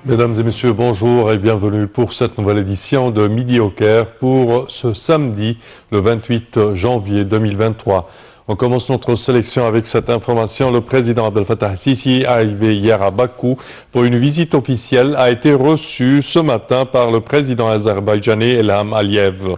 Mesdames et messieurs, bonjour et bienvenue pour cette nouvelle édition de Midi au Caire pour ce samedi, le 28 janvier 2023. On commence notre sélection avec cette information. Le président Abdel Fattah al-Sisi, arrivé hier à Bakou pour une visite officielle, a été reçu ce matin par le président azerbaïdjanais Ilham Aliyev.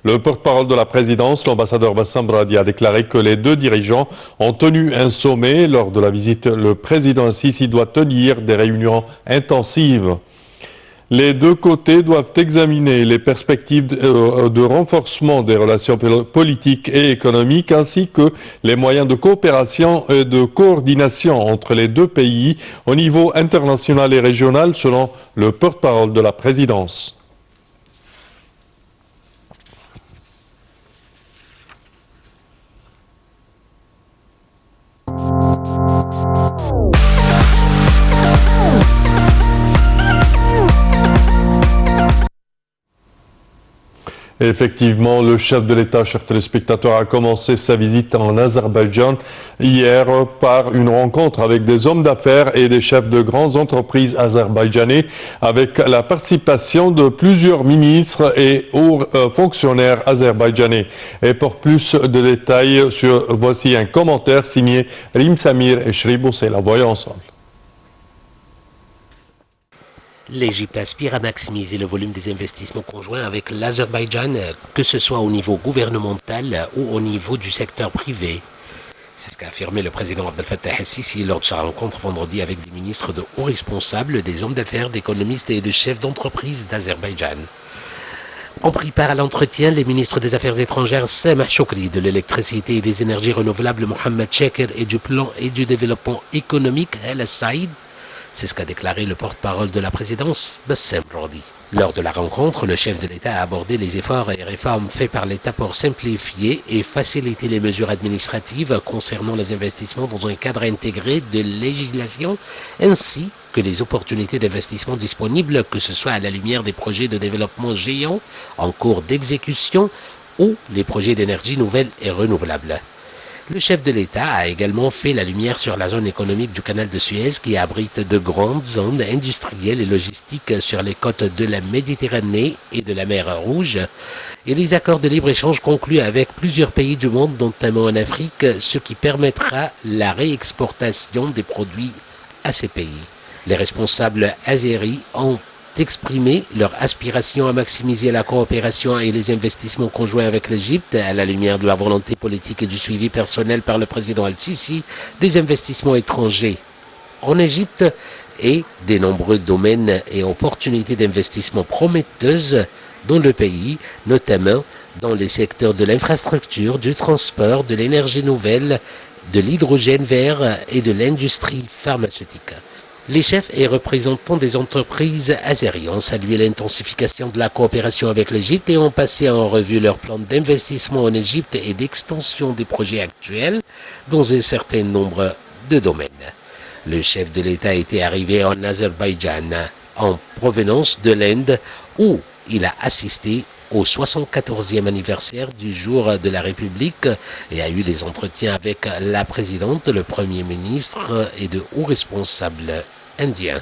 Le porte-parole de la présidence, l'ambassadeur Bassam Bradi, a déclaré que les deux dirigeants ont tenu un sommet. Lors de la visite, le président Sisi doit tenir des réunions intensives. Les deux côtés doivent examiner les perspectives de renforcement des relations politiques et économiques ainsi que les moyens de coopération et de coordination entre les deux pays au niveau international et régional, selon le porte-parole de la présidence. Effectivement, le chef de l'État, chers téléspectateurs, a commencé sa visite en Azerbaïdjan hier par une rencontre avec des hommes d'affaires et des chefs de grandes entreprises azerbaïdjanais, avec la participation de plusieurs ministres et hauts fonctionnaires azerbaïdjanais. Et pour plus de détails, voici un commentaire signé Rim Samir et Shribou, c'est la voyons ensemble. L'Égypte aspire à maximiser le volume des investissements conjoints avec l'Azerbaïdjan, que ce soit au niveau gouvernemental ou au niveau du secteur privé. C'est ce qu'a affirmé le président Abdel Fattah al-Sisi lors de sa rencontre vendredi avec des ministres de hauts responsables, des hommes d'affaires, d'économistes et de chefs d'entreprise d'Azerbaïdjan. Ont pris part à l'entretien les ministres des Affaires étrangères Sameh Choukri, de l'électricité et des énergies renouvelables Mohamed Chekr et du plan et du développement économique El Saïd. C'est ce qu'a déclaré le porte-parole de la présidence, Bassam Bradi. Lors de la rencontre, le chef de l'État a abordé les efforts et réformes faits par l'État pour simplifier et faciliter les mesures administratives concernant les investissements dans un cadre intégré de législation, ainsi que les opportunités d'investissement disponibles, que ce soit à la lumière des projets de développement géants en cours d'exécution ou les projets d'énergie nouvelle et renouvelable. Le chef de l'État a également fait la lumière sur la zone économique du canal de Suez qui abrite de grandes zones industrielles et logistiques sur les côtes de la Méditerranée et de la mer Rouge et les accords de libre-échange conclus avec plusieurs pays du monde, notamment en Afrique, ce qui permettra la réexportation des produits à ces pays. Les responsables azéris ont exprimé leur aspiration à maximiser la coopération et les investissements conjoints avec l'Égypte à la lumière de la volonté politique et du suivi personnel par le président al-Sisi des investissements étrangers en Égypte et des nombreux domaines et opportunités d'investissement prometteuses dans le pays, notamment dans les secteurs de l'infrastructure, du transport, de l'énergie nouvelle, de l'hydrogène vert et de l'industrie pharmaceutique. Les chefs et représentants des entreprises azéries ont salué l'intensification de la coopération avec l'Égypte et ont passé en revue leur plan d'investissement en Égypte et d'extension des projets actuels dans un certain nombre de domaines. Le chef de l'État était arrivé en Azerbaïdjan en provenance de l'Inde où il a assisté au 74e anniversaire du jour de la République et a eu des entretiens avec la présidente, le Premier ministre et de hauts responsables indiens.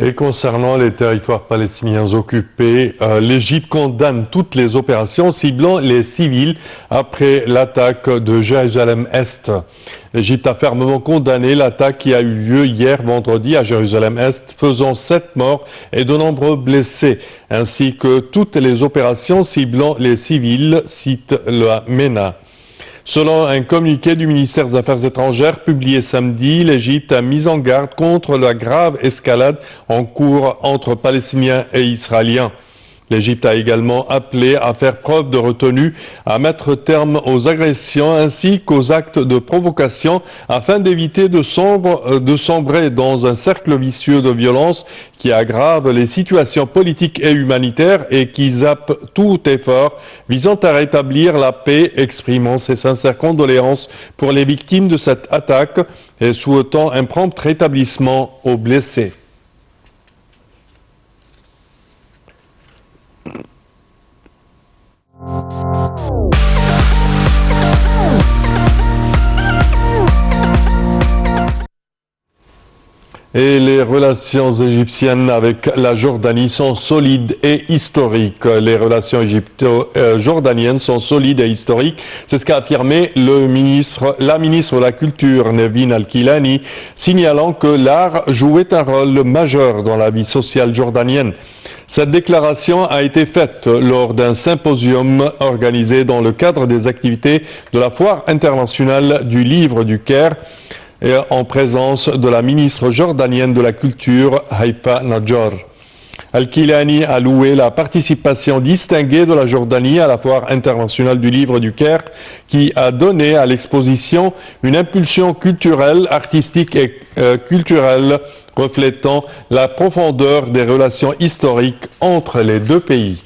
Et concernant les territoires palestiniens occupés, l'Égypte condamne toutes les opérations ciblant les civils après l'attaque de Jérusalem-Est. L'Égypte a fermement condamné l'attaque qui a eu lieu hier vendredi à Jérusalem-Est, faisant 7 morts et de nombreux blessés, ainsi que toutes les opérations ciblant les civils, cite la MENA. Selon un communiqué du ministère des Affaires étrangères publié samedi, l'Égypte a mis en garde contre la grave escalade en cours entre Palestiniens et Israéliens. L'Égypte a également appelé à faire preuve de retenue, à mettre terme aux agressions ainsi qu'aux actes de provocation afin d'éviter de sombrer dans un cercle vicieux de violence qui aggrave les situations politiques et humanitaires et qui zappe tout effort visant à rétablir la paix, exprimant ses sincères condoléances pour les victimes de cette attaque et souhaitant un prompt rétablissement aux blessés. Et les relations égyptiennes avec la Jordanie sont solides et historiques. Les relations égypto-jordaniennes sont solides et historiques. C'est ce qu'a affirmé la ministre de la Culture, Nevin Al-Kilani, signalant que l'art jouait un rôle majeur dans la vie sociale jordanienne. Cette déclaration a été faite lors d'un symposium organisé dans le cadre des activités de la Foire internationale du livre du Caire, et en présence de la ministre jordanienne de la Culture, Haifa Najjar. Al-Kilani a loué la participation distinguée de la Jordanie à la Foire internationale du livre du Caire, qui a donné à l'exposition une impulsion culturelle, artistique et culturelle, reflétant la profondeur des relations historiques entre les deux pays.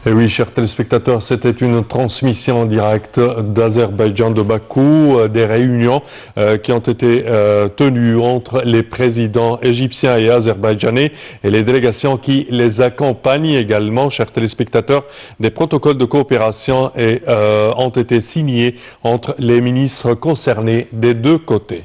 Et oui, chers téléspectateurs, c'était une transmission en direct d'Azerbaïdjan, de Bakou, des réunions qui ont été tenues entre les présidents égyptiens et azerbaïdjanais et les délégations qui les accompagnent également, chers téléspectateurs. Des protocoles de coopération ont été signés entre les ministres concernés des deux côtés.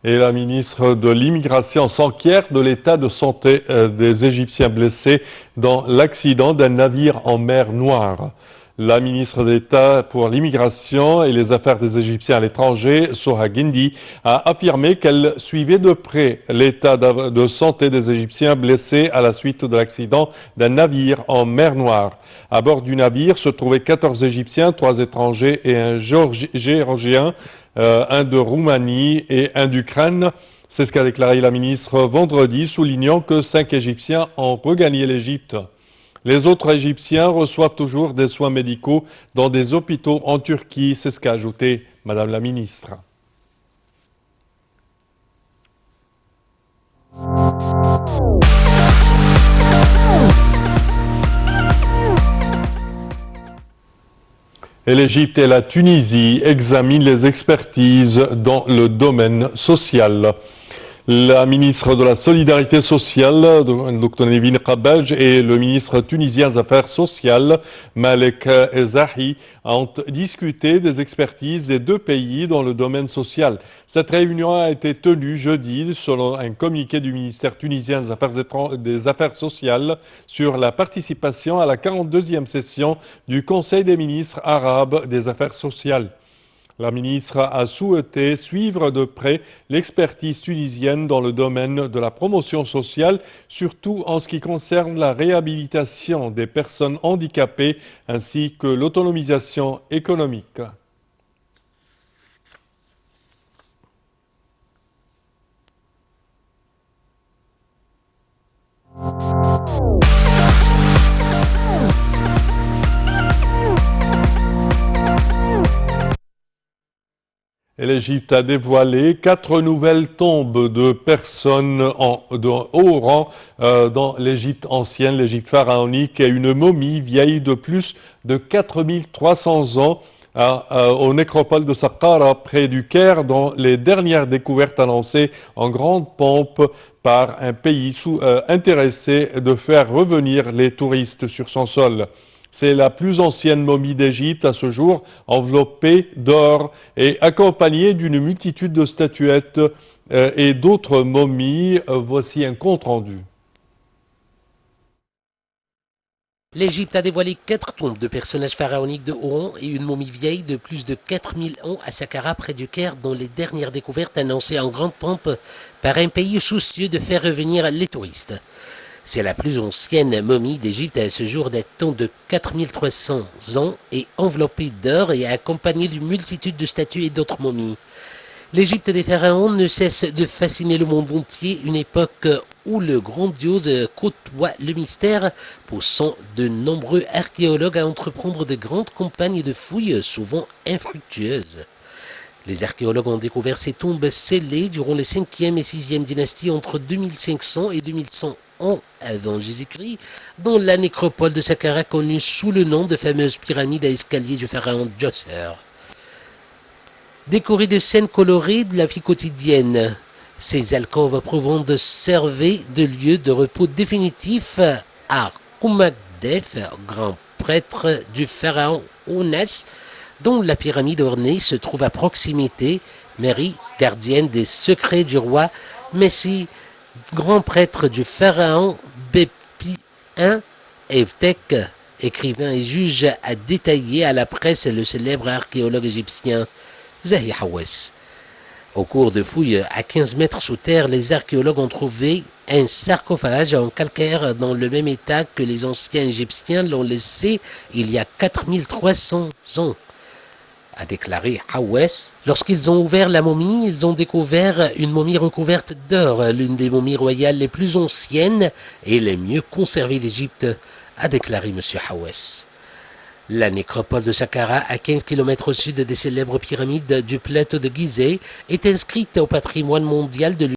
Et la ministre de l'Immigration s'enquiert de l'état de santé des Égyptiens blessés dans l'accident d'un navire en mer Noire. La ministre d'État pour l'immigration et les affaires des Égyptiens à l'étranger, Soha Guindi, a affirmé qu'elle suivait de près l'état de santé des Égyptiens blessés à la suite de l'accident d'un navire en mer Noire. À bord du navire se trouvaient 14 Égyptiens, 3 étrangers et un Géorgien, un de Roumanie et un d'Ukraine. C'est ce qu'a déclaré la ministre vendredi, soulignant que 5 Égyptiens ont regagné l'Égypte. Les autres Égyptiens reçoivent toujours des soins médicaux dans des hôpitaux en Turquie. C'est ce qu'a ajouté Madame la ministre. Et l'Égypte et la Tunisie examinent les expertises dans le domaine social. La ministre de la Solidarité sociale, Dr Nevin Qabaj, et le ministre tunisien des Affaires sociales, Malek Ezahi, ont discuté des expertises des deux pays dans le domaine social. Cette réunion a été tenue jeudi, selon un communiqué du ministère tunisien des Affaires sociales, sur la participation à la 42e session du Conseil des ministres arabes des Affaires sociales. La ministre a souhaité suivre de près l'expertise tunisienne dans le domaine de la promotion sociale, surtout en ce qui concerne la réhabilitation des personnes handicapées ainsi que l'autonomisation économique. Et l'Égypte a dévoilé 4 nouvelles tombes de personnes de haut rang dans l'Égypte ancienne, l'Égypte pharaonique, et une momie vieille de plus de 4300 ans au nécropole de Saqqara près du Caire, dont les dernières découvertes annoncées en grande pompe par un pays intéressé de faire revenir les touristes sur son sol. C'est la plus ancienne momie d'Égypte à ce jour, enveloppée d'or et accompagnée d'une multitude de statuettes et d'autres momies. Voici un compte-rendu. L'Égypte a dévoilé 4 tombes de personnages pharaoniques de haut rang et une momie vieille de plus de 4000 ans à Saqqara près du Caire, dont les dernières découvertes annoncées en grande pompe par un pays soucieux de faire revenir les touristes. C'est la plus ancienne momie d'Égypte à ce jour, datant de 4300 ans et enveloppée d'or et accompagnée d'une multitude de statues et d'autres momies. L'Égypte des pharaons ne cesse de fasciner le monde entier, une époque où le grandiose côtoie le mystère, poussant de nombreux archéologues à entreprendre de grandes campagnes de fouilles souvent infructueuses. Les archéologues ont découvert ces tombes scellées durant les 5e et 6e dynasties entre 2500 et 2100 ans avant Jésus-Christ, dans la nécropole de Saqqara connue sous le nom de fameuse pyramide à escalier du pharaon Djoser. Décorées de scènes colorées de la vie quotidienne, ces alcôves prouvent de servir de lieu de repos définitif à Qoumakdef, grand prêtre du pharaon Ounas, dont la pyramide ornée se trouve à proximité, Marie, gardienne des secrets du roi, Messi, grand prêtre du pharaon Bépi I, Evtek, écrivain et juge, a détaillé à la presse le célèbre archéologue égyptien Zahi Hawass. Au cours de fouilles à 15 mètres sous terre, les archéologues ont trouvé un sarcophage en calcaire dans le même état que les anciens Égyptiens l'ont laissé il y a 4300 ans. a déclaré Hawes. Lorsqu'ils ont ouvert la momie, ils ont découvert une momie recouverte d'or, l'une des momies royales les plus anciennes et les mieux conservées d'Égypte, a déclaré M. Hawes. La nécropole de Saqqara, à 15 km au sud des célèbres pyramides du plateau de Gizeh, est inscrite au patrimoine mondial de